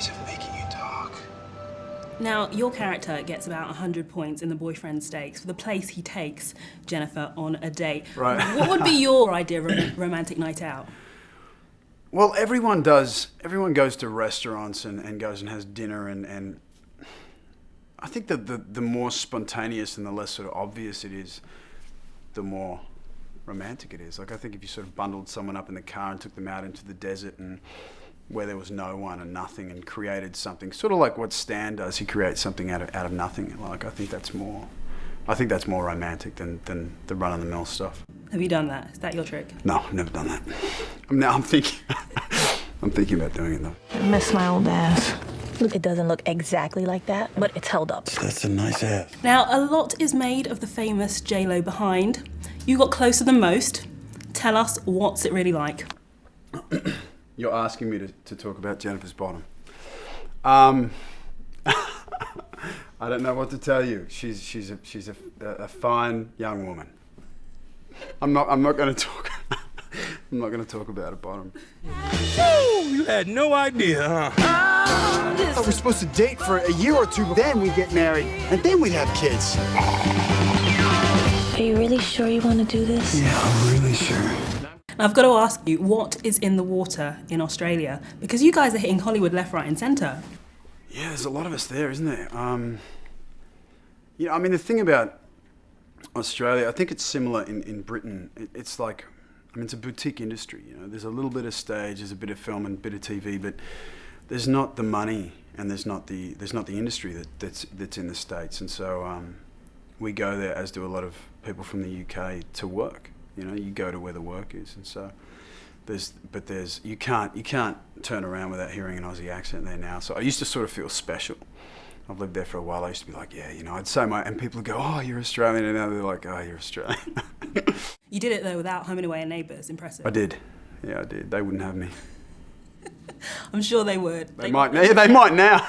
ways of making you talk. Now, your character gets about 100 points in the boyfriend stakes for the place he takes Jennifer on a date. Right. What would be your idea of a romantic night out? Well, everyone does. Everyone goes to restaurants and goes and has dinner, and I think that the more spontaneous and the less sort of obvious it is, the more romantic it is. Like, I think if you sort of bundled someone up in the car and took them out into the desert and where there was no one and nothing and created something, sort of like what Stan does, he creates something out of nothing. Like, I think that's more romantic than the run-of-the-mill stuff. Have you done that? Is that your trick? No, I've never done that. I'm thinking about doing it though. I miss my old ass. Look, it doesn't look exactly like that, but it's held up. That's a nice ass. Now, a lot is made of the famous J-Lo behind. You got closer than most. Tell us, what's it really like? You're asking me to talk about Jennifer's bottom. I don't know what to tell you. She's a fine young woman. I'm not going to talk. I'm not going to talk about a bottom. Oh, you had no idea, huh? We're supposed to date for a year or two, then we'd get married, and then we'd have kids. Are you really sure you want to do this? Yeah, I'm really sure. Now, I've got to ask you, what is in the water in Australia? Because you guys are hitting Hollywood left, right and centre. Yeah, there's a lot of us there, isn't there? You know, I mean, the thing about Australia, I think it's similar in Britain. It's like, I mean, it's a boutique industry. You know, there's a little bit of stage, there's a bit of film and a bit of TV, but there's not the money and there's not the industry that's in the States. And so we go there, as do a lot of people from the UK, to work. You know, you go to where the work is, and so you can't turn around without hearing an Aussie accent there now. So I used to sort of feel special. I've lived there for a while. I used to be like, yeah, you know, I'd say and people would go, oh, you're Australian, and now they're like, oh, you're Australian. You did it though without Home and Away and Neighbours. Impressive. I did. Yeah, I did. They wouldn't have me. I'm sure they would. They might now.